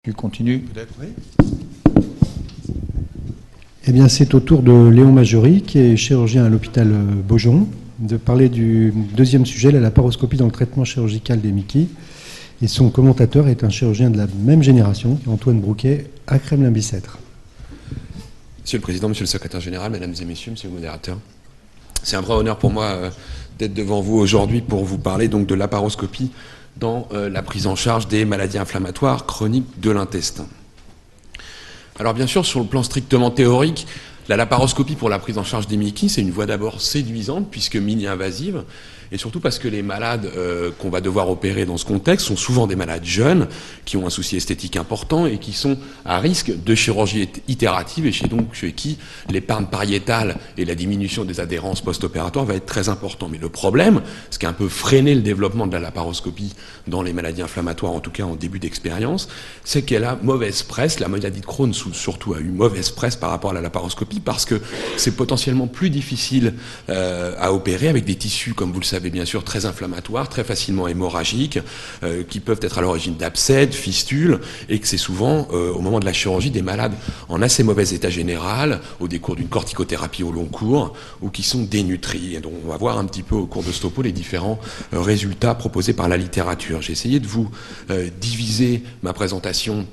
Tu continues peut-être? Oui. Eh bien, c'est au tour de Léon Majory, qui est chirurgien à l'hôpital Beaujon, de parler du deuxième sujet, la laparoscopie dans le traitement chirurgical des Mickey. Et son commentateur est un chirurgien de la même génération, Antoine Brouquet, à Kremlin-Bicêtre. Monsieur le Président, Monsieur le Secrétaire Général, Mesdames et Messieurs, Monsieur le Modérateur, c'est un vrai honneur pour moi d'être devant vous aujourd'hui pour vous parler donc de laparoscopie dans la prise en charge des maladies inflammatoires chroniques de l'intestin. Alors bien sûr, sur le plan strictement théorique, la laparoscopie pour la prise en charge des Mickey, c'est une voie d'abord séduisante puisque mini-invasive, et surtout parce que les malades qu'on va devoir opérer dans ce contexte sont souvent des malades jeunes, qui ont un souci esthétique important et qui sont à risque de chirurgie itérative et chez qui l'épargne pariétale et la diminution des adhérences post-opératoires va être très important. Mais le problème, ce qui a un peu freiné le développement de la laparoscopie dans les maladies inflammatoires, en tout cas en début d'expérience, c'est qu'elle a mauvaise presse. La maladie de Crohn surtout a eu mauvaise presse par rapport à la laparoscopie parce que c'est potentiellement plus difficile à opérer avec des tissus, comme vous le savez bien sûr, très inflammatoires, très facilement hémorragiques, qui peuvent être à l'origine d'abcès, de fistules, et que c'est souvent, au moment de la chirurgie, des malades en assez mauvais état général, au décours d'une corticothérapie au long cours, ou qui sont dénutris. Et donc on va voir un petit peu au cours de ce topo les différents résultats proposés par la littérature. J'ai essayé de vous diviser ma présentation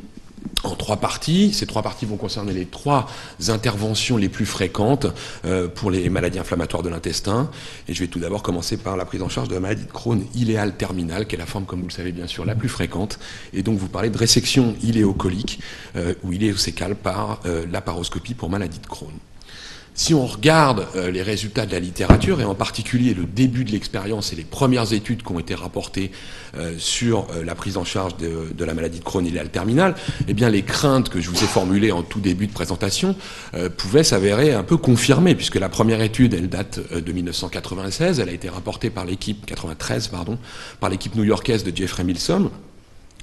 en 3 parties. Ces 3 parties vont concerner les 3 interventions les plus fréquentes pour les maladies inflammatoires de l'intestin. Et je vais tout d'abord commencer par la prise en charge de la maladie de Crohn iléale terminale, qui est la forme, comme vous le savez bien sûr, la plus fréquente. Et donc vous parlez de résection iléocolique ou iléocécale par laparoscopie pour maladie de Crohn. Si on regarde les résultats de la littérature, et en particulier le début de l'expérience et les premières études qui ont été rapportées sur la prise en charge de la maladie de Crohn iléale terminale, eh bien les craintes que je vous ai formulées en tout début de présentation pouvaient s'avérer un peu confirmées, puisque la première étude, elle date de 1996, elle a été rapportée par l'équipe, 93 pardon, par l'équipe new-yorkaise de Jeffrey Milsom.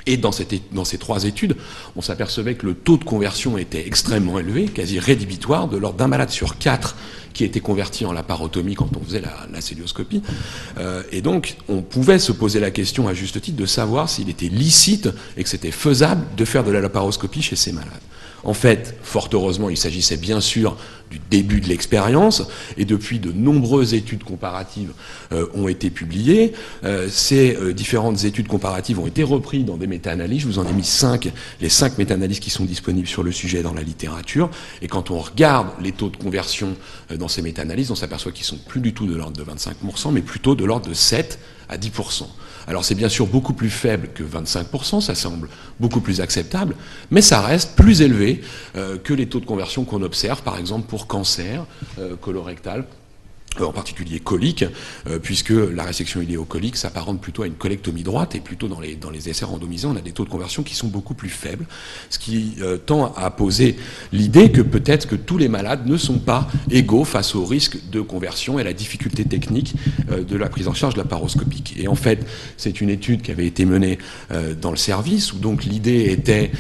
Et dans ces 3 études, on s'apercevait que le taux de conversion était extrêmement élevé, quasi rédhibitoire, de l'ordre d'un malade sur 4 qui était converti en laparotomie quand on faisait la célioscopie. Et donc, on pouvait se poser la question, à juste titre, de savoir s'il était licite et que c'était faisable de faire de la laparoscopie chez ces malades. En fait, fort heureusement, il s'agissait bien sûr du début de l'expérience, et depuis de nombreuses études comparatives ont été publiées. Ces différentes études comparatives ont été reprises dans des méta-analyses. Je vous en ai mis 5, les 5 méta-analyses qui sont disponibles sur le sujet dans la littérature. Et quand on regarde les taux de conversion dans ces méta-analyses, on s'aperçoit qu'ils sont plus du tout de l'ordre de 25%, mais plutôt de l'ordre de 7 à 10%. Alors c'est bien sûr beaucoup plus faible que 25%, ça semble beaucoup plus acceptable, mais ça reste plus élevé que les taux de conversion qu'on observe, par exemple pour cancer colorectal, en particulier colique, puisque la résection iléocolique s'apparente plutôt à une colectomie droite, et plutôt dans les essais randomisés, on a des taux de conversion qui sont beaucoup plus faibles, ce qui tend à poser l'idée que peut-être que tous les malades ne sont pas égaux face au risque de conversion et à la difficulté technique de la prise en charge laparoscopique. Et en fait, c'est une étude qui avait été menée dans le service, où donc l'idée était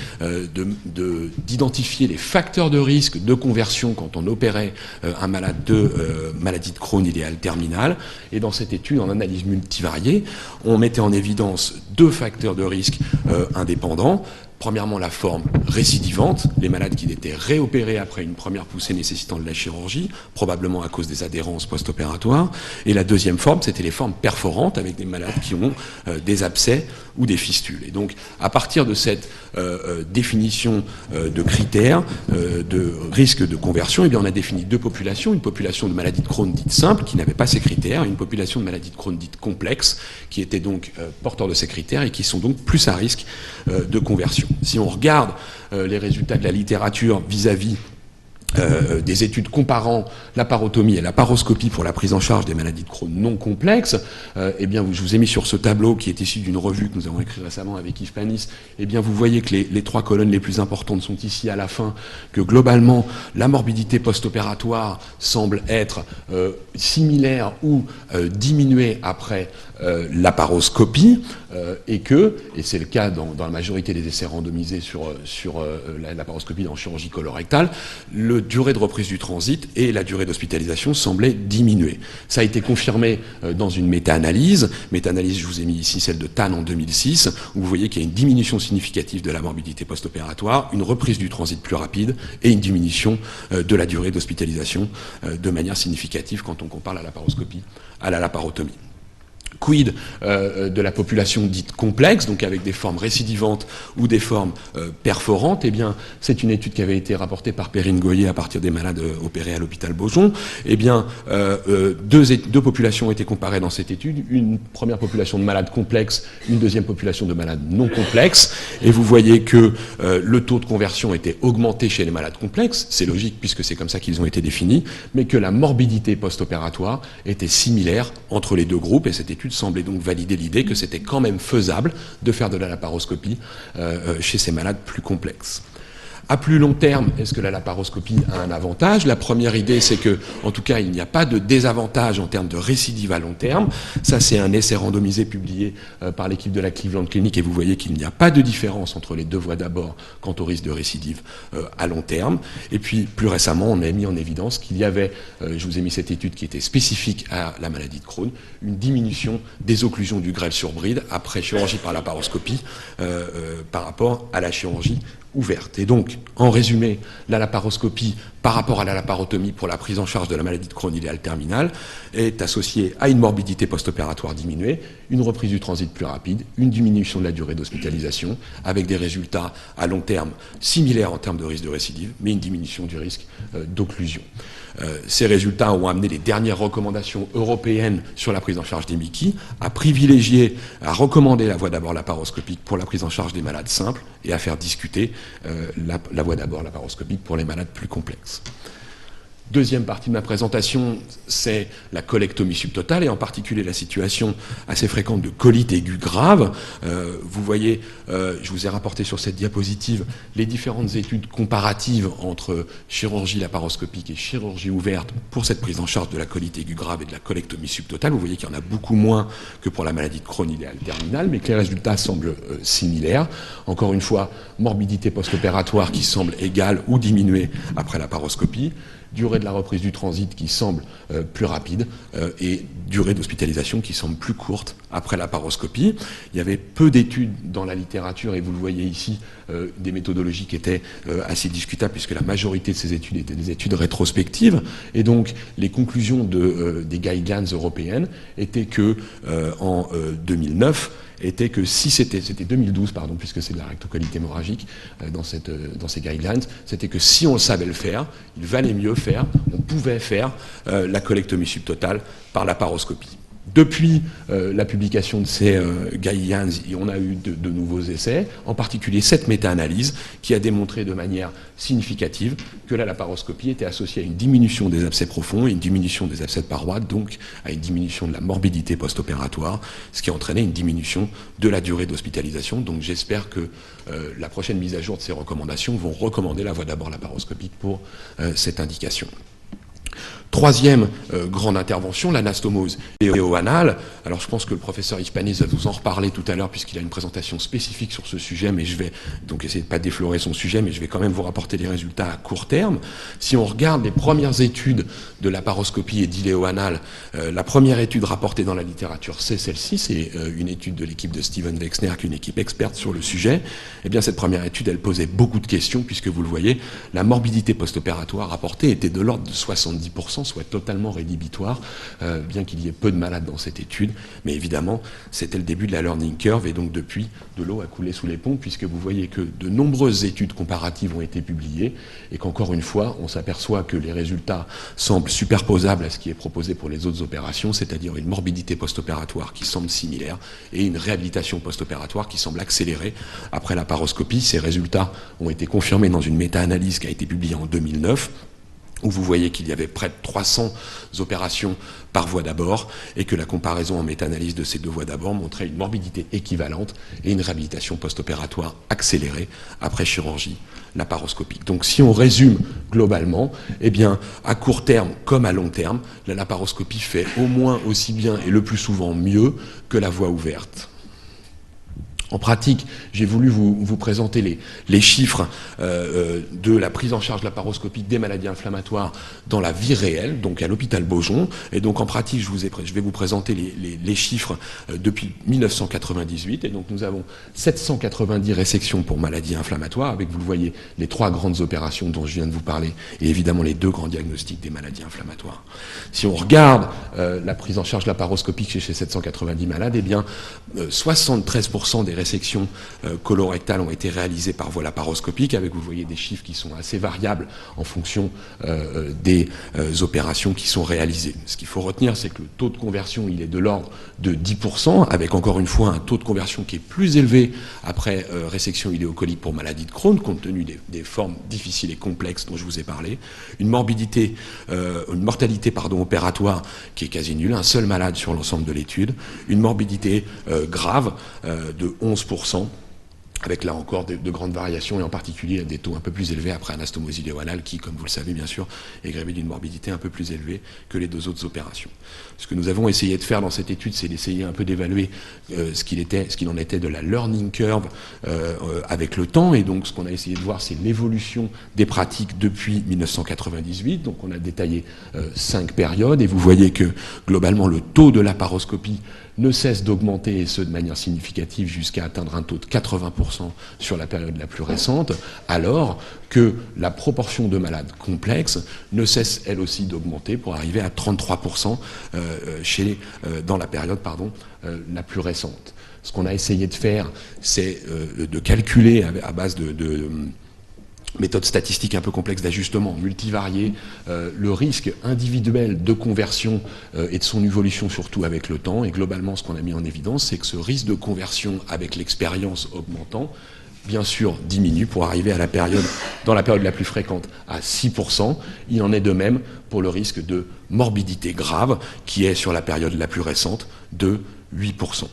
d'identifier les facteurs de risque de conversion quand on opérait un malade de maladie de Crohn iléale terminale. Et dans cette étude, en analyse multivariée, on mettait en évidence 2 facteurs de risque indépendants. Premièrement, la forme récidivante, les malades qui étaient réopérés après une première poussée nécessitant de la chirurgie, probablement à cause des adhérences post-opératoires. Et la deuxième forme, c'était les formes perforantes, avec des malades qui ont des abcès ou des fistules. Et donc, à partir de cette définition de critères de risque de conversion, eh bien, on a défini 2 populations. Une population de maladies de Crohn dites simples, qui n'avait pas ces critères, et une population de maladies de Crohn dites complexes, qui étaient donc porteurs de ces critères et qui sont donc plus à risque de conversion. Si on regarde les résultats de la littérature vis-à-vis des études comparant laparotomie et laparoscopie pour la prise en charge des maladies de Crohn non complexes, eh bien, je vous ai mis sur ce tableau qui est issu d'une revue que nous avons écrite récemment avec Yves Panis. Eh bien, vous voyez que les 3 colonnes les plus importantes sont ici à la fin, que globalement, la morbidité post-opératoire semble être similaire ou diminuée après laparoscopie, et c'est le cas dans la majorité des essais randomisés sur la laparoscopie en chirurgie colorectale, le durée de reprise du transit et la durée d'hospitalisation semblaient diminuer. Ça a été confirmé dans une méta-analyse. Méta-analyse, je vous ai mis ici celle de Tan en 2006, où vous voyez qu'il y a une diminution significative de la morbidité post-opératoire, une reprise du transit plus rapide et une diminution de la durée d'hospitalisation de manière significative quand on compare la laparoscopie à la laparotomie. Quid de la population dite complexe, donc avec des formes récidivantes ou des formes perforantes? Eh bien, c'est une étude qui avait été rapportée par Perrine Goyer à partir des malades opérés à l'hôpital Beaujon. Eh bien, deux populations ont été comparées dans cette étude. Une première population de malades complexes, une deuxième population de malades non complexes. Et vous voyez que le taux de conversion était augmenté chez les malades complexes. C'est logique puisque c'est comme ça qu'ils ont été définis. Mais que la morbidité post-opératoire était similaire entre les deux groupes. Et cette étude semblait donc valider l'idée que c'était quand même faisable de faire de la laparoscopie chez ces malades plus complexes. À plus long terme, est-ce que la laparoscopie a un avantage? La première idée, c'est que, en tout cas, il n'y a pas de désavantage en termes de récidive à long terme. Ça, c'est un essai randomisé publié par l'équipe de la Cleveland Clinic, et vous voyez qu'il n'y a pas de différence entre les deux voies d'abord quant au risque de récidive à long terme. Et puis, plus récemment, on a mis en évidence qu'il y avait, je vous ai mis cette étude qui était spécifique à la maladie de Crohn, une diminution des occlusions du grêle sur bride après chirurgie par laparoscopie par rapport à la chirurgie ouverte. Et donc, en résumé, la laparoscopie par rapport à la laparotomie pour la prise en charge de la maladie de Crohn idéale terminale est associée à une morbidité post-opératoire diminuée, une reprise du transit plus rapide, une diminution de la durée d'hospitalisation, avec des résultats à long terme similaires en termes de risque de récidive, mais une diminution du risque d'occlusion. Ces résultats ont amené les dernières recommandations européennes sur la prise en charge des MICI à privilégier, à recommander la voie d'abord laparoscopique pour la prise en charge des malades simples et à faire discuter la voie d'abord laparoscopique pour les malades plus complexes. Deuxième partie de ma présentation, c'est la colectomie subtotale et en particulier la situation assez fréquente de colite aiguë grave. Vous voyez, je vous ai rapporté sur cette diapositive les différentes études comparatives entre chirurgie laparoscopique et chirurgie ouverte pour cette prise en charge de la colite aiguë grave et de la colectomie subtotale. Vous voyez qu'il y en a beaucoup moins que pour la maladie de Crohn idéale terminale, mais que les résultats semblent similaires. Encore une fois, morbidité post-opératoire qui semble égale ou diminuée après laparoscopie, durée de la reprise du transit qui semble plus rapide et durée d'hospitalisation qui semble plus courte après la laparoscopie. Il y avait peu d'études dans la littérature, et vous le voyez ici, des méthodologies qui étaient assez discutables, puisque la majorité de ces études étaient des études rétrospectives. Et donc, les conclusions des guidelines européennes étaient que, en 2009, était que si c'était 2012, pardon, puisque c'est de la rectocolite hémorragique dans ces guidelines, c'était que si on savait le faire, il valait mieux faire, on pouvait faire la colectomie subtotale par laparoscopie. Depuis la publication de ces guidelines, on a eu de nouveaux essais, en particulier cette méta-analyse qui a démontré de manière significative que la laparoscopie était associée à une diminution des abcès profonds et une diminution des abcès de paroi, donc à une diminution de la morbidité post-opératoire, ce qui a entraîné une diminution de la durée d'hospitalisation. Donc j'espère que la prochaine mise à jour de ces recommandations vont recommander la voie d'abord laparoscopique pour cette indication. Troisième grande intervention, l'anastomose iléo-anale. Alors je pense que le professeur Hispanis va vous en reparler tout à l'heure puisqu'il a une présentation spécifique sur ce sujet, mais je vais donc essayer de ne pas déflorer son sujet, mais je vais quand même vous rapporter les résultats à court terme. Si on regarde les premières études de laparoscopie et d'iléo-anale, la première étude rapportée dans la littérature, c'est celle-ci, c'est une étude de l'équipe de Steven Wexner, qui est une équipe experte sur le sujet. Eh bien cette première étude, elle posait beaucoup de questions puisque vous le voyez, la morbidité post-opératoire rapportée était de l'ordre de 70%, soit totalement rédhibitoire, bien qu'il y ait peu de malades dans cette étude. Mais évidemment, c'était le début de la learning curve, et donc depuis, de l'eau a coulé sous les ponts, puisque vous voyez que de nombreuses études comparatives ont été publiées, et qu'encore une fois, on s'aperçoit que les résultats semblent superposables à ce qui est proposé pour les autres opérations, c'est-à-dire une morbidité post-opératoire qui semble similaire, et une réhabilitation post-opératoire qui semble accélérée après la laparoscopie. Ces résultats ont été confirmés dans une méta-analyse qui a été publiée en 2009, où vous voyez qu'il y avait près de 300 opérations par voie d'abord, et que la comparaison en méta-analyse de ces deux voies d'abord montrait une morbidité équivalente et une réhabilitation post-opératoire accélérée après chirurgie laparoscopique. Donc si on résume globalement, eh bien, à court terme comme à long terme, la laparoscopie fait au moins aussi bien et le plus souvent mieux que la voie ouverte. En pratique, j'ai voulu vous présenter les chiffres de la prise en charge laparoscopique des maladies inflammatoires dans la vie réelle, donc à l'hôpital Beaujon. Et donc en pratique, je vais vous présenter les chiffres depuis 1998. Et donc nous avons 790 résections pour maladies inflammatoires, avec, vous le voyez, les 3 grandes opérations dont je viens de vous parler, et évidemment les 2 grands diagnostics des maladies inflammatoires. Si on regarde la prise en charge laparoscopique chez 790 malades, eh bien 73% des résections colorectales ont été réalisées par voie laparoscopique, avec, vous voyez, des chiffres qui sont assez variables en fonction des opérations qui sont réalisées. Ce qu'il faut retenir, c'est que le taux de conversion, il est de l'ordre de 10%, avec encore une fois un taux de conversion qui est plus élevé après résection iléocolique pour maladie de Crohn, compte tenu des formes difficiles et complexes dont je vous ai parlé. Une mortalité opératoire qui est quasi nulle, un seul malade sur l'ensemble de l'étude, une morbidité grave de 11%, avec là encore de grandes variations, et en particulier des taux un peu plus élevés après anastomosie iléo-anale, qui, comme vous le savez bien sûr, est grévé d'une morbidité un peu plus élevée que les 2 autres opérations. Ce que nous avons essayé de faire dans cette étude, c'est d'essayer un peu d'évaluer ce qu'il en était de la learning curve avec le temps, et donc ce qu'on a essayé de voir, c'est l'évolution des pratiques depuis 1998. Donc on a détaillé 5 périodes, et vous voyez que globalement le taux de laparoscopie ne cesse d'augmenter, et ce de manière significative, jusqu'à atteindre un taux de 80% sur la période la plus récente, alors que la proportion de malades complexes ne cesse elle aussi d'augmenter pour arriver à 33% dans la période la plus récente. Ce qu'on a essayé de faire, c'est de calculer à base de méthode statistique un peu complexe d'ajustement, multivariée, le risque individuel de conversion et de son évolution surtout avec le temps. Et globalement, ce qu'on a mis en évidence, c'est que ce risque de conversion avec l'expérience augmentant, bien sûr, diminue pour arriver dans la période la plus fréquente à 6%. Il en est de même pour le risque de morbidité grave, qui est sur la période la plus récente de 8%.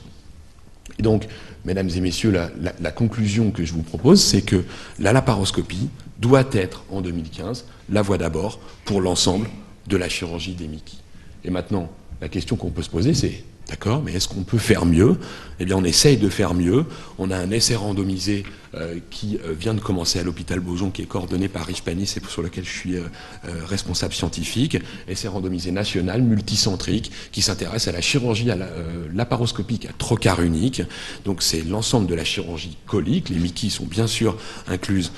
Et donc, mesdames et messieurs, la conclusion que je vous propose, c'est que la laparoscopie doit être, en 2015, la voie d'abord pour l'ensemble de la chirurgie des MICI. Et maintenant, la question qu'on peut se poser, c'est, d'accord, mais est-ce qu'on peut faire mieux? Eh bien, on essaye de faire mieux. On a un essai randomisé qui vient de commencer à l'hôpital Beaujon, qui est coordonné par Rich Panis et sur lequel je suis responsable scientifique. Essai randomisé national, multicentrique, qui s'intéresse à la chirurgie laparoscopique à trocar unique. Donc c'est l'ensemble de la chirurgie colique. Les MICI sont bien sûr incluses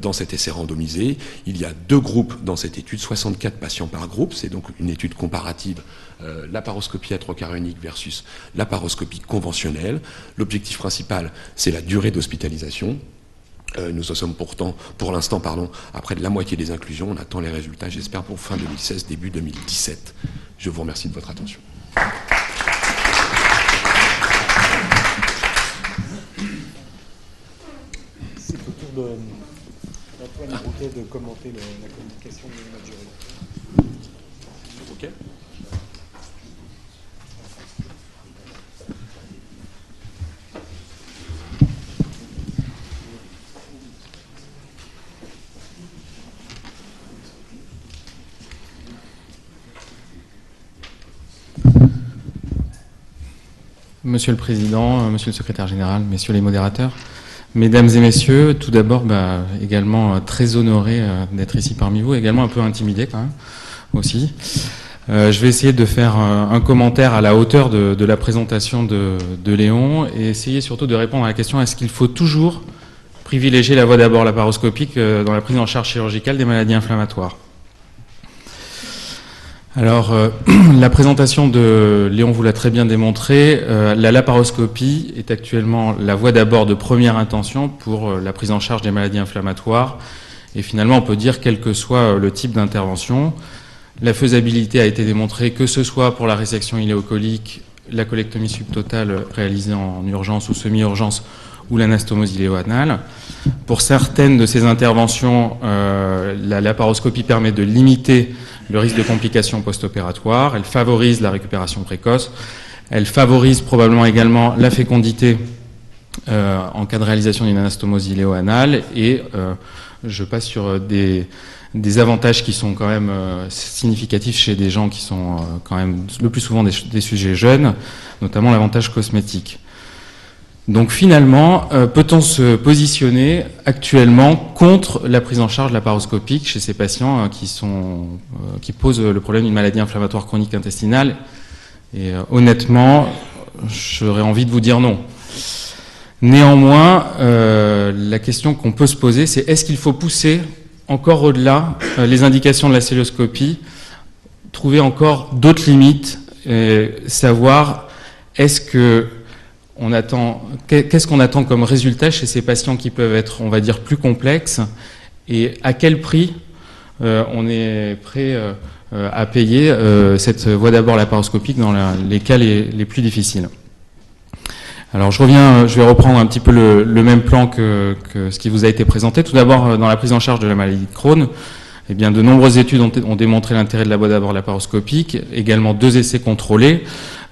dans cet essai randomisé. Il y a 2 groupes dans cette étude, 64 patients par groupe. C'est donc une étude comparative, laparoscopie à trocar unique versus laparoscopie conventionnelle. L'objectif principal, c'est la durée d'hospitalisation. Nous en sommes pourtant, pour l'instant, à près de la moitié des inclusions. On attend les résultats, j'espère, pour fin 2016, début 2017. Je vous remercie de votre attention. C'est au tour d'Antoine Brouquet de commenter la communication de Léon Majori. OK. Monsieur le Président, Monsieur le Secrétaire Général, Messieurs les modérateurs, Mesdames et Messieurs, tout d'abord, également très honoré d'être ici parmi vous, également un peu intimidé quand même, aussi. Je vais essayer de faire un commentaire à la hauteur de la présentation de Léon et essayer surtout de répondre à la question, est-ce qu'il faut toujours privilégier la voie d'abord laparoscopique dans la prise en charge chirurgicale des maladies inflammatoires? Alors, la présentation de Léon vous l'a très bien démontré. La laparoscopie est actuellement la voie d'abord de première intention pour la prise en charge des maladies inflammatoires. Et finalement, on peut dire, quel que soit le type d'intervention, la faisabilité a été démontrée, que ce soit pour la résection iléocolique, la colectomie subtotale réalisée en urgence ou semi-urgence, ou l'anastomose iléo-anale. Pour certaines de ces interventions, la laparoscopie permet de limiter le risque de complications post-opératoires, elle favorise la récupération précoce, elle favorise probablement également la fécondité en cas de réalisation d'une anastomose iléo-anale, et je passe sur des avantages qui sont quand même significatifs chez des gens qui sont quand même le plus souvent des sujets jeunes, notamment l'avantage cosmétique. Donc finalement, peut-on se positionner actuellement contre la prise en charge laparoscopique chez ces patients qui posent le problème d'une maladie inflammatoire chronique intestinale? Et honnêtement, j'aurais envie de vous dire non. Néanmoins, la question qu'on peut se poser, c'est est-ce qu'il faut pousser encore au-delà les indications de la cœlioscopie, trouver encore d'autres limites, savoir est-ce que qu'est-ce qu'on attend comme résultat chez ces patients qui peuvent être, on va dire, plus complexes, et à quel prix on est prêt à payer cette voie d'abord laparoscopique dans les cas les plus difficiles. Alors je vais reprendre un petit peu le même plan que ce qui vous a été présenté. Tout d'abord, dans la prise en charge de la maladie de Crohn, eh bien, de nombreuses études ont démontré l'intérêt de la voie d'abord laparoscopique, également 2 essais contrôlés.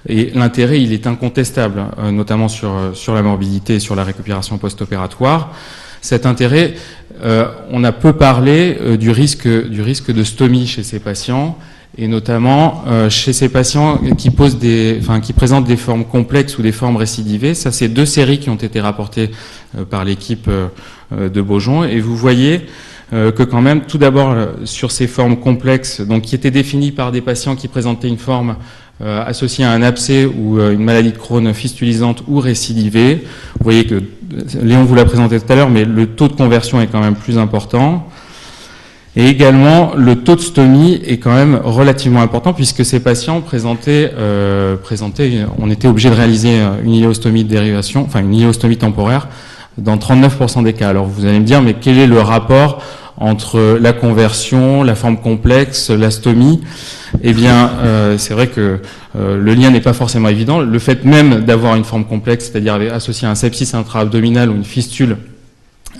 Et l'intérêt, il est incontestable, notamment sur la morbidité et sur la récupération post-opératoire. Cet intérêt, on a peu parlé du risque de stomie chez ces patients, et notamment chez ces patients qui présentent des formes complexes ou des formes récidivées. Ça, c'est 2 séries qui ont été rapportées par l'équipe de Beaujon, et vous voyez que quand même, tout d'abord, sur ces formes complexes, donc qui étaient définies par des patients qui présentaient une forme associée à un abcès ou une maladie de Crohn fistulisante ou récidivée. Vous voyez que Léon vous l'a présenté tout à l'heure, mais le taux de conversion est quand même plus important. Et également, le taux de stomie est quand même relativement important, puisque ces patients on était obligé de réaliser une iléostomie de dérivation, enfin une iléostomie temporaire, dans 39% des cas. Alors vous allez me dire, mais quel est le rapport entre la conversion, la forme complexe, la stomie? Eh bien, c'est vrai que le lien n'est pas forcément évident. Le fait même d'avoir une forme complexe, c'est-à-dire associé à un sepsis intra-abdominal ou une fistule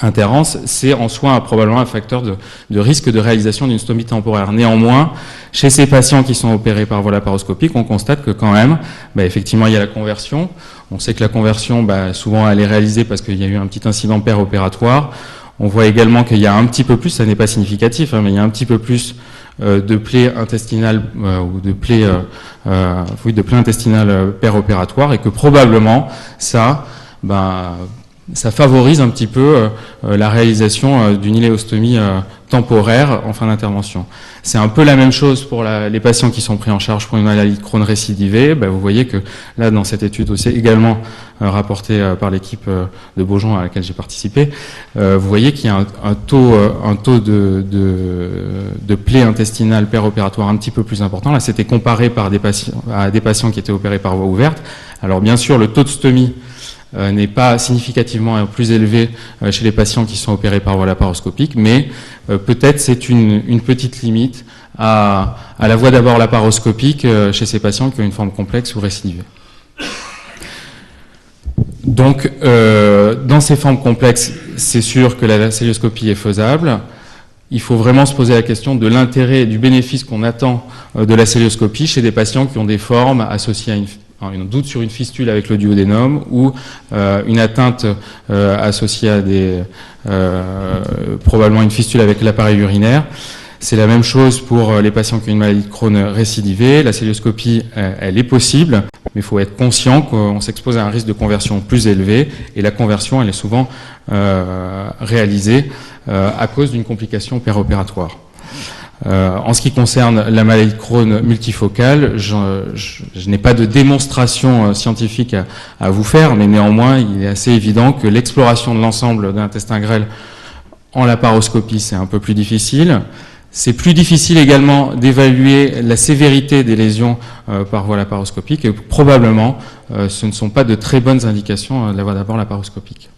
interrance, c'est en soi probablement un facteur de risque de réalisation d'une stomie temporaire. Néanmoins, chez ces patients qui sont opérés par voie laparoscopique, on constate que quand même, effectivement, il y a la conversion. On sait que la conversion, souvent, elle est réalisée parce qu'il y a eu un petit incident péropératoire. On voit également qu'il y a un petit peu plus, ça n'est pas significatif, mais il y a un petit peu plus de plaies intestinales ou de plaies intestinales péropératoires, et que probablement ça favorise un petit peu la réalisation d'une iléostomie temporaire en fin d'intervention. C'est un peu la même chose pour les patients qui sont pris en charge pour une maladie de Crohn récidivée. Vous voyez que là, dans cette étude aussi, également rapportée par l'équipe de Beaujon à laquelle j'ai participé, vous voyez qu'il y a un taux de plaies intestinales péropératoires un petit peu plus important. Là, c'était comparé à des patients qui étaient opérés par voie ouverte. Alors bien sûr, le taux de stomie n'est pas significativement plus élevé chez les patients qui sont opérés par voie laparoscopique, mais peut-être c'est une petite limite à la voie d'abord laparoscopique chez ces patients qui ont une forme complexe ou récidivée. Donc, dans ces formes complexes, c'est sûr que la cœlioscopie est faisable. Il faut vraiment se poser la question de l'intérêt et du bénéfice qu'on attend de la cœlioscopie chez des patients qui ont des formes associées à un doute sur une fistule avec le duodénum, ou une atteinte associée à probablement une fistule avec l'appareil urinaire. C'est la même chose pour les patients qui ont une maladie de Crohn récidivée. La cœlioscopie, elle est possible, mais il faut être conscient qu'on s'expose à un risque de conversion plus élevé, et la conversion, elle est souvent réalisée à cause d'une complication péropératoire. En ce qui concerne la maladie de Crohn multifocale, je n'ai pas de démonstration scientifique à vous faire, mais néanmoins, il est assez évident que l'exploration de l'ensemble de l'intestin grêle en laparoscopie, c'est un peu plus difficile. C'est plus difficile également d'évaluer la sévérité des lésions par voie laparoscopique, et probablement, ce ne sont pas de très bonnes indications de la voie d'abord laparoscopique.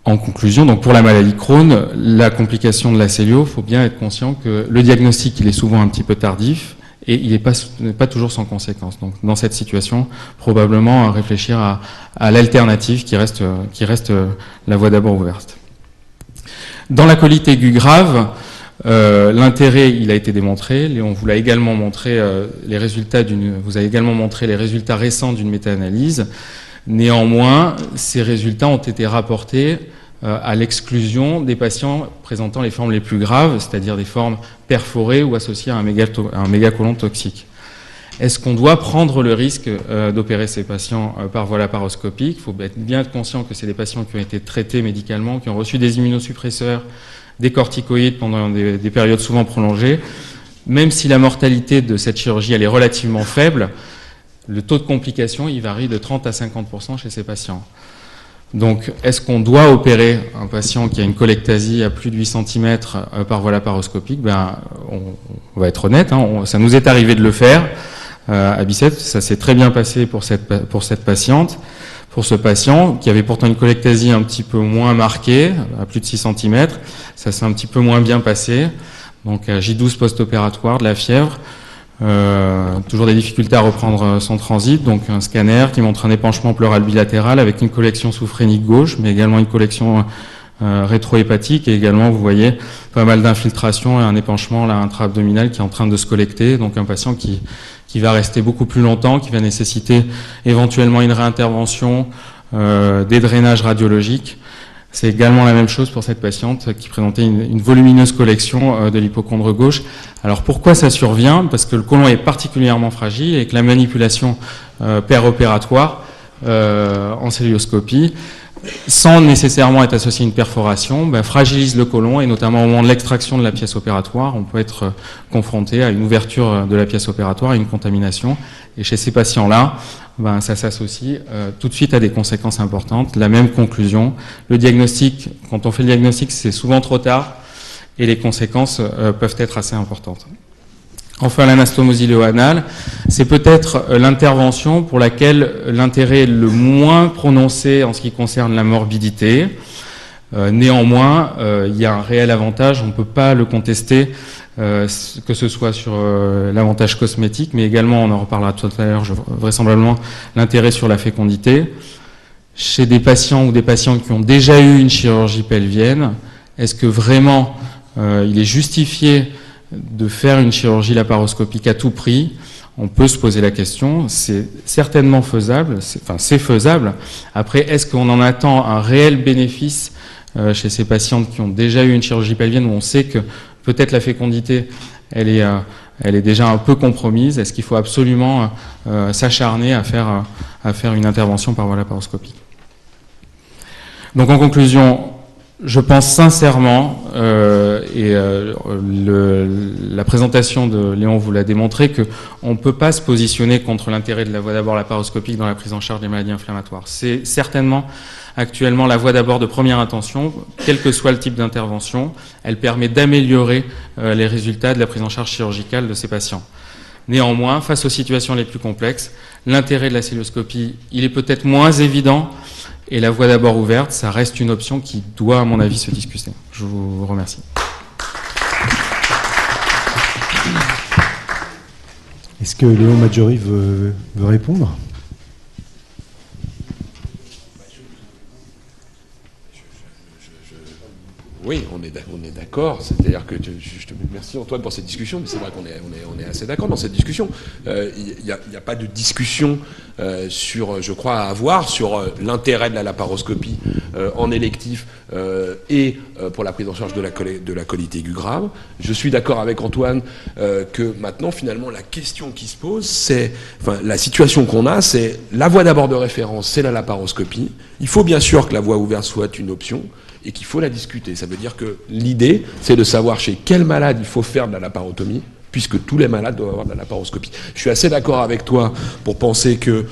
En conclusion, donc pour la maladie de Crohn, la complication de la cœlio, il faut bien être conscient que le diagnostic, il est souvent un petit peu tardif, et il n'est pas toujours sans conséquence. Donc dans cette situation, probablement réfléchir à l'alternative qui reste la voie d'abord ouverte. Dans la colite aiguë grave, l'intérêt, il a été démontré. Léon vous l'a également montré, vous avez également montré les résultats récents d'une méta-analyse. Néanmoins, ces résultats ont été rapportés à l'exclusion des patients présentant les formes les plus graves, c'est-à-dire des formes perforées ou associées à un mégacolon toxique. Est-ce qu'on doit prendre le risque d'opérer ces patients par voie laparoscopique? Il faut bien être conscient que c'est des patients qui ont été traités médicalement, qui ont reçu des immunosuppresseurs, des corticoïdes pendant des périodes souvent prolongées. Même si la mortalité de cette chirurgie elle est relativement faible, le taux de complications il varie de 30 à 50% chez ces patients. Donc, est-ce qu'on doit opérer un patient qui a une colectasie à plus de 8 cm par voie laparoscopique? On va être honnête, ça nous est arrivé de le faire à Bicêtre. Ça s'est très bien passé pour cette patiente, pour ce patient qui avait pourtant une colectasie un petit peu moins marquée, à plus de 6 cm. Ça s'est un petit peu moins bien passé. Donc, J12 post-opératoire, de la fièvre. Toujours des difficultés à reprendre son transit, donc un scanner qui montre un épanchement pleural bilatéral avec une collection sous-phrénique gauche, mais également une collection rétro-hépatique, et également vous voyez pas mal d'infiltration et un épanchement là intra-abdominal qui est en train de se collecter, donc un patient qui va rester beaucoup plus longtemps, qui va nécessiter éventuellement une réintervention, des drainages radiologiques. C'est également la même chose pour cette patiente qui présentait une volumineuse collection de l'hypochondre gauche. Alors pourquoi ça survient? Parce que le côlon est particulièrement fragile et que la manipulation péropératoire en célioscopie, sans nécessairement être associée à une perforation, fragilise le côlon, et notamment au moment de l'extraction de la pièce opératoire, on peut être confronté à une ouverture de la pièce opératoire et une contamination. Et chez ces patients-là, ça s'associe tout de suite à des conséquences importantes. La même conclusion, le diagnostic, quand on fait le diagnostic, c'est souvent trop tard et les conséquences peuvent être assez importantes. Enfin, l'anastomose iléo-anale, c'est peut-être l'intervention pour laquelle l'intérêt est le moins prononcé en ce qui concerne la morbidité. Néanmoins, il y a un réel avantage, on ne peut pas le contester, que ce soit sur l'avantage cosmétique, mais également, on en reparlera tout à l'heure, vraisemblablement, l'intérêt sur la fécondité. Chez des patients ou des patientes qui ont déjà eu une chirurgie pelvienne, est-ce que vraiment il est justifié de faire une chirurgie laparoscopique à tout prix? On peut se poser la question, c'est certainement faisable, c'est faisable. Après, est-ce qu'on en attend un réel bénéfice chez ces patientes qui ont déjà eu une chirurgie pelvienne, où on sait que peut-être la fécondité, elle est déjà un peu compromise? Est-ce qu'il faut absolument s'acharner à faire une intervention par voie laparoscopique? Donc en conclusion, je pense sincèrement, la présentation de Léon vous l'a démontré, qu'on ne peut pas se positionner contre l'intérêt de la voie d'abord laparoscopique dans la prise en charge des maladies inflammatoires. C'est certainement actuellement la voie d'abord de première intention, quel que soit le type d'intervention. Elle permet d'améliorer les résultats de la prise en charge chirurgicale de ces patients. Néanmoins, face aux situations les plus complexes, l'intérêt de la célioscopie, il est peut-être moins évident, et la voie d'abord ouverte, ça reste une option qui doit, à mon avis, se discuter. Je vous remercie. Est-ce que Léon Maggiori veut répondre? Oui, on est d'accord. C'est-à-dire que je te remercie Antoine pour cette discussion, mais c'est vrai qu'on est assez d'accord dans cette discussion. Il n'y a pas de discussion je crois, à avoir sur l'intérêt de la laparoscopie en électif et pour la prise en charge de la colite aiguë grave. Je suis d'accord avec Antoine que maintenant, finalement, la question qui se pose, la situation qu'on a, c'est la voie d'abord de référence, c'est la laparoscopie. Il faut bien sûr que la voie ouverte soit une option, et qu'il faut la discuter. Ça veut dire que l'idée, c'est de savoir chez quel malade il faut faire de la laparotomie, puisque tous les malades doivent avoir de la laparoscopie. Je suis assez d'accord avec toi pour penser que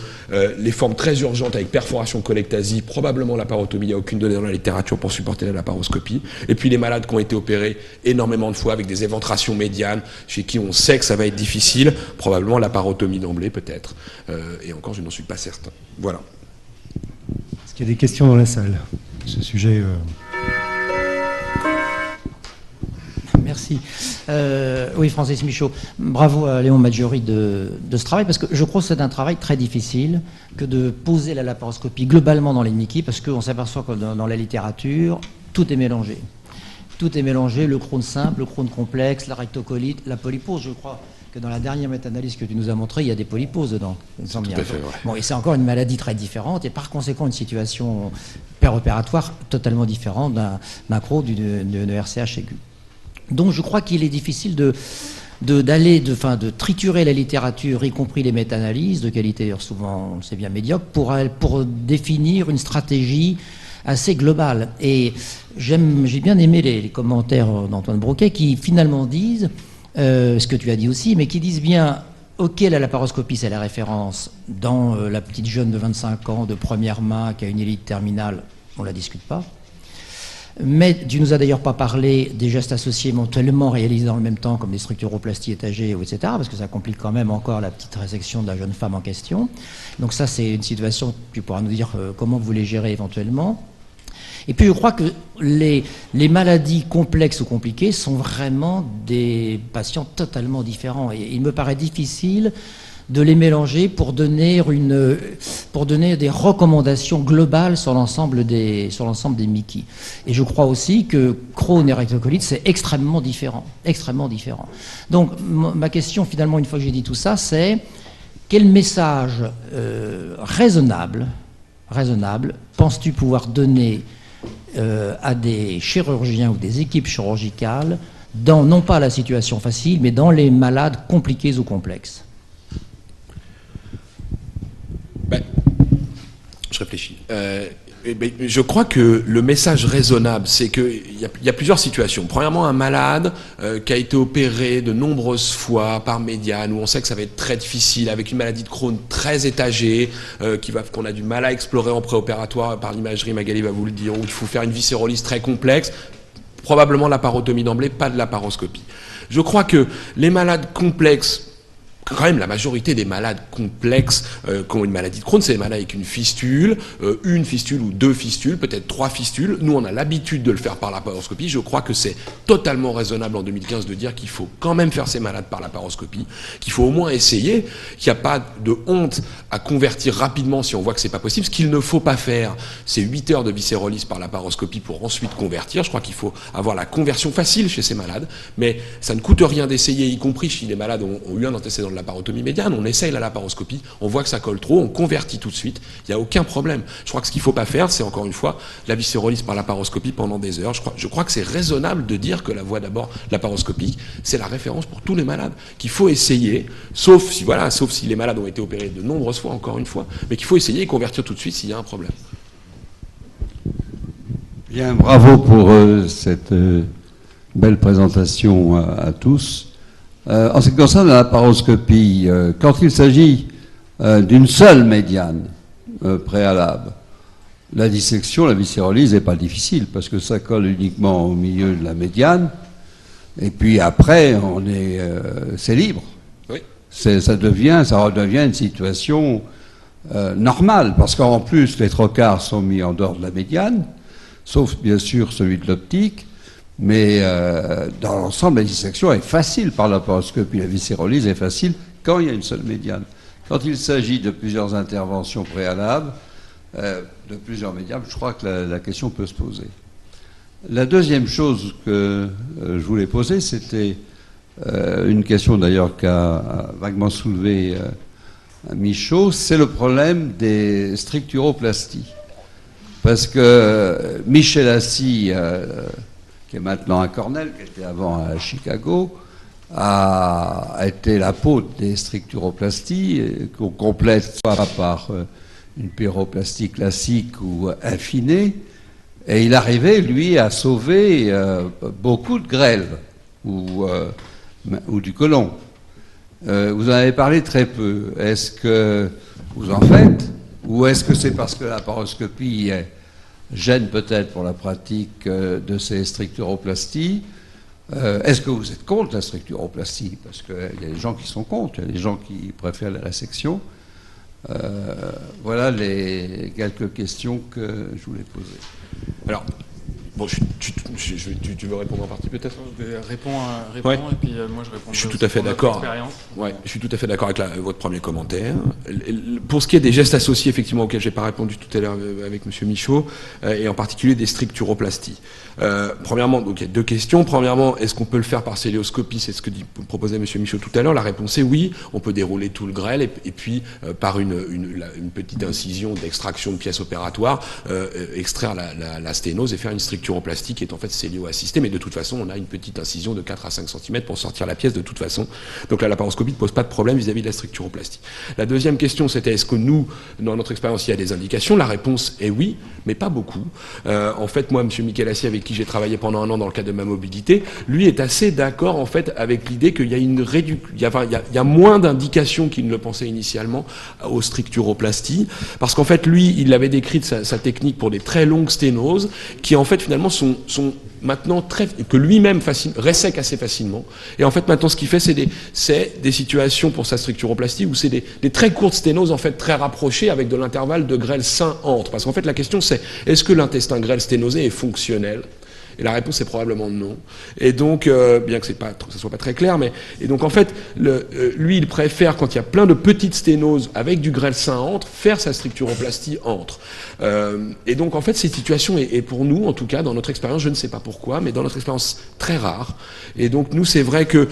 les formes très urgentes avec perforation colectasie, probablement laparotomie, il n'y a aucune donnée dans la littérature pour supporter la laparoscopie. Et puis les malades qui ont été opérés énormément de fois avec des éventrations médianes, chez qui on sait que ça va être difficile, probablement laparotomie d'emblée peut-être. Et encore, je n'en suis pas certain. Voilà. Est-ce qu'il y a des questions dans la salle ? Ce sujet... Merci. Oui, Francis Michaud, bravo à Léon Maggiori de ce travail, parce que je crois que c'est un travail très difficile que de poser la laparoscopie globalement dans les MICI, parce qu'on s'aperçoit que dans la littérature, tout est mélangé. Tout est mélangé, le Crohn simple, le Crohn complexe, la rectocolite, la polypose. Je crois que dans la dernière méta-analyse que tu nous as montrée, il y a des polyposes dedans. Tout à fait, ouais. Bon, et c'est encore une maladie très différente, et par conséquent une situation péropératoire totalement différente d'un macro de RCH aigu. Donc je crois qu'il est difficile de triturer la littérature, y compris les méta-analyses, de qualité d'ailleurs souvent, on le sait bien, médiocre, pour définir une stratégie assez globale. Et j'ai bien aimé les commentaires d'Antoine Broquet qui finalement disent, ce que tu as dit aussi, mais qui disent bien, ok, la laparoscopie c'est la référence dans la petite jeune de 25 ans, de première main, qui a une élite terminale, on ne la discute pas. Mais tu nous as d'ailleurs pas parlé des gestes associés éventuellement réalisés dans le même temps, comme des structuroplasties étagées, etc., parce que ça complique quand même encore la petite résection de la jeune femme en question. Donc ça, c'est une situation, tu pourras nous dire comment vous les gérez éventuellement. Et puis je crois que les maladies complexes ou compliquées sont vraiment des patients totalement différents. Et il me paraît difficile de les mélanger pour donner des recommandations globales sur l'ensemble des Mickey. Et je crois aussi que Crohn et rectocolite, c'est extrêmement différent. Donc ma question finalement, une fois que j'ai dit tout ça, c'est quel message raisonnable penses-tu pouvoir donner à des chirurgiens ou des équipes chirurgicales dans, non pas la situation facile, mais dans les malades compliqués ou complexes? Je réfléchis. Je crois que le message raisonnable, c'est qu'il y a plusieurs situations. Premièrement, un malade qui a été opéré de nombreuses fois par médiane, où on sait que ça va être très difficile, avec une maladie de Crohn très étagée, qu'on a du mal à explorer en préopératoire par l'imagerie, Magali va vous le dire, où il faut faire une viscérolyse très complexe, probablement laparotomie d'emblée, pas de laparoscopie. Je crois que les malades complexes, quand même la majorité des malades complexes qui ont une maladie de Crohn, c'est des malades avec une fistule ou deux fistules, peut-être 3 fistules. Nous, on a l'habitude de le faire par laparoscopie. Je crois que c'est totalement raisonnable en 2015 de dire qu'il faut quand même faire ces malades par laparoscopie, qu'il faut au moins essayer, qu'il n'y a pas de honte à convertir rapidement si on voit que c'est pas possible. Ce qu'il ne faut pas faire, c'est 8 heures de viscérolyse par laparoscopie pour ensuite convertir. Je crois qu'il faut avoir la conversion facile chez ces malades, mais ça ne coûte rien d'essayer, y compris si les malades ont eu un antécédent de laparotomie médiane, on essaye la laparoscopie, on voit que ça colle trop, on convertit tout de suite, il n'y a aucun problème. Je crois que ce qu'il ne faut pas faire, c'est encore une fois la viscérolyse par laparoscopie pendant des heures. Je crois que c'est raisonnable de dire que la voie d'abord laparoscopique, c'est la référence pour tous les malades, qu'il faut essayer, sauf si les malades ont été opérés de nombreuses fois, encore une fois, mais qu'il faut essayer et convertir tout de suite s'il y a un problème. Bien, bravo pour cette belle présentation à tous. En ce qui concerne la laparoscopie, quand il s'agit d'une seule médiane préalable, la dissection, la viscérolyse n'est pas difficile parce que ça colle uniquement au milieu de la médiane et puis après c'est libre. Oui. Ça redevient une situation normale parce qu'en plus les trocars sont mis en dehors de la médiane, sauf bien sûr celui de l'optique. Mais dans l'ensemble, la dissection est facile par laparoscopie. La viscérolyse est facile quand il y a une seule médiane. Quand il s'agit de plusieurs interventions préalables, de plusieurs médianes, je crois que la question peut se poser. La deuxième chose que je voulais poser, c'était une question d'ailleurs qu'a vaguement soulevée Michaud, c'est le problème des structuroplasties. Parce que Michel Assy, qui est maintenant à Cornell, qui était avant à Chicago, a été l'apôtre des structuroplasties, qu'on complète soit par une pyroplastie classique ou affinée, et il arrivait, lui, à sauver beaucoup de grêles ou du côlon. Vous en avez parlé très peu. Est-ce que vous en faites, ou est-ce que c'est parce que la laparoscopie gêne peut-être pour la pratique de ces structuroplasties? Est-ce que vous êtes contre la structuroplastie? Parce qu'il y a des gens qui sont contre, il y a des gens qui préfèrent la résection. Voilà les quelques questions que je voulais poser. Alors, bon, tu veux répondre en partie peut-être? Réponds Ouais. et puis moi je réponds. Je suis tout à fait d'accord. Ouais, je suis tout à fait d'accord avec votre premier commentaire. Pour ce qui est des gestes associés, effectivement, auxquels j'ai pas répondu tout à l'heure avec Monsieur Michaud, et en particulier des structuroplasties. Premièrement, donc il y a deux questions. Premièrement, est-ce qu'on peut le faire par célioscopie? C'est ce que proposait Monsieur Michaud tout à l'heure. La réponse est oui. On peut dérouler tout le grêle et puis par une petite incision d'extraction de pièces opératoires, extraire la sténose et faire une structure structuroplastie qui est en fait cellio-assistée, mais de toute façon, on a une petite incision de 4 à 5 cm pour sortir la pièce de toute façon. Donc la laparoscopie ne pose pas de problème vis-à-vis de la structuroplastie. La deuxième question, c'était est-ce que nous, dans notre expérience, il y a des indications? La réponse est oui, mais pas beaucoup. En fait, moi, M. Michelassi, avec qui j'ai travaillé pendant un an dans le cadre de ma mobilité, lui est assez d'accord en fait avec l'idée qu'il y a il y a moins d'indications qu'il ne le pensait initialement aux structuroplasties, parce qu'en fait, lui, il avait décrit sa technique pour des très longues sténoses, qui en fait finalement sont maintenant que lui-même ressèque assez facilement. Et en fait, maintenant, ce qu'il fait, c'est des situations pour sa structuroplastie où c'est des très courtes sténoses, en fait, très rapprochées avec de l'intervalle de grêle sein entre. Parce qu'en fait, la question, c'est est-ce que l'intestin grêle sténosé est fonctionnel? Et la réponse est probablement non. Et donc, bien que ça soit pas très clair, et donc en fait, lui, il préfère, quand il y a plein de petites sténoses avec du grêle sein entre, faire sa structuroplastie entre. Et donc, en fait, cette situation est pour nous, en tout cas, dans notre expérience, je ne sais pas pourquoi, mais dans notre expérience, très rare. Et donc, nous, c'est vrai que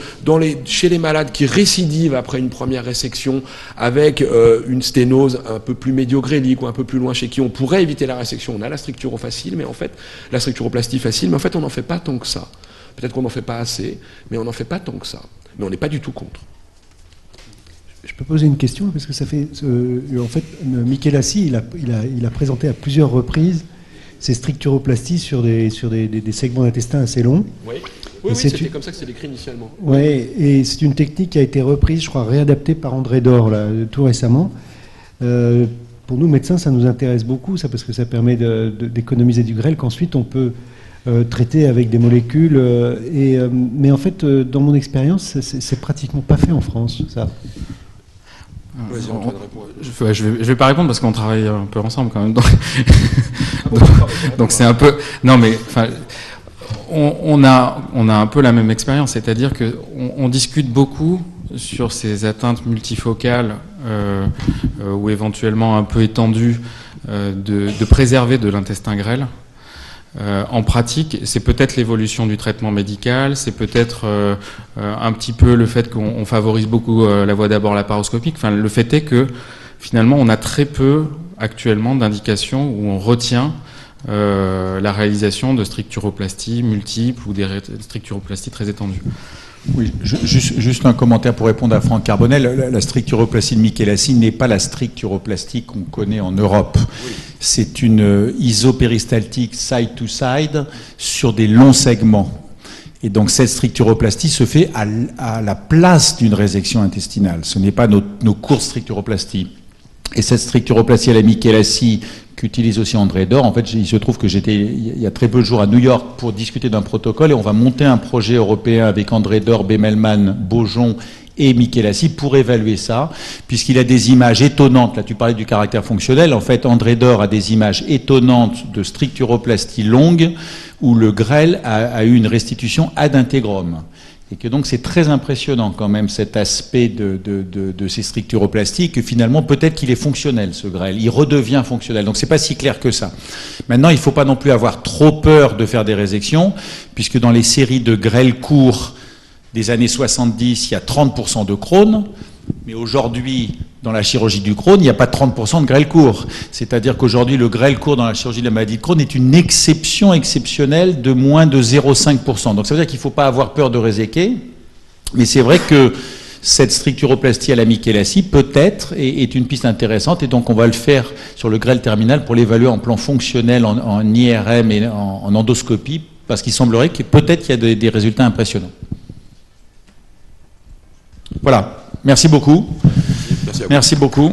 chez les malades qui récidivent après une première résection avec une sténose un peu plus médiogrélique ou un peu plus loin, chez qui on pourrait éviter la résection, on a la structuroplastie, mais en fait, la structuroplastie facile, mais en fait, on n'en fait pas tant que ça. Peut-être qu'on n'en fait pas assez, mais on n'en fait pas tant que ça. Mais on n'est pas du tout contre. Je peux poser une question, parce que ça fait... en fait, Michelassi, il a présenté à plusieurs reprises ces structuroplasties sur des segments d'intestin assez longs. Oui, c'était comme ça que c'est décrit initialement. Oui, et c'est une technique qui a été reprise, je crois, réadaptée par André Dor, là, tout récemment. Pour nous, médecins, ça nous intéresse beaucoup, ça, parce que ça permet d'économiser du grêle, qu'ensuite on peut traiter avec des molécules. Mais en fait, dans mon expérience, c'est pratiquement pas fait en France, ça. Je vais pas répondre parce qu'on travaille un peu ensemble quand même. Donc c'est un peu... Non mais... On a un peu la même expérience, c'est-à-dire qu'on discute beaucoup sur ces atteintes multifocales ou éventuellement un peu étendues de préserver de l'intestin grêle. En pratique, c'est peut-être l'évolution du traitement médical, c'est peut-être un petit peu le fait qu'on favorise beaucoup la voie d'abord laparoscopique. Enfin, le fait est que finalement, on a très peu actuellement d'indications où on retient la réalisation de structuroplasties multiples ou des structuroplasties très étendues. Oui, juste un commentaire pour répondre à Franck Carbonel. La structuroplastie de Michelassi n'est pas la structuroplastie qu'on connaît en Europe. Oui. C'est une isopéristaltique side-to-side sur des longs segments. Et donc cette structuroplastie se fait à la place d'une résection intestinale. Ce n'est pas nos courtes structuroplasties. Et cette structuroplastie à la Michelassi qu'utilise aussi André Dor, en fait, il se trouve que j'étais il y a très peu de jours à New York pour discuter d'un protocole et on va monter un projet européen avec André Dor, Bemelman, Beaujon et Michelassi pour évaluer ça, puisqu'il a des images étonnantes. Là, tu parlais du caractère fonctionnel. En fait, André Dor a des images étonnantes de structuroplastie longue où le grêle a eu une restitution ad intégrum. Et que donc c'est très impressionnant quand même cet aspect de ces structuroplasties, que finalement peut-être qu'il est fonctionnel ce grêle, il redevient fonctionnel, donc c'est pas si clair que ça. Maintenant il ne faut pas non plus avoir trop peur de faire des résections, puisque dans les séries de grêle courts des années 70, il y a 30% de Crohn, mais aujourd'hui dans la chirurgie du Crohn, il n'y a pas 30% de grêle court. C'est-à-dire qu'aujourd'hui, le grêle court dans la chirurgie de la maladie de Crohn est une exception exceptionnelle de moins de 0,5%. Donc ça veut dire qu'il ne faut pas avoir peur de réséquer, mais c'est vrai que cette structuroplastie à la Michelassi peut-être est une piste intéressante, et donc on va le faire sur le grêle terminal pour l'évaluer en plan fonctionnel, en IRM et en endoscopie, parce qu'il semblerait que peut-être qu'il y a des résultats impressionnants. Voilà, merci beaucoup. Merci beaucoup.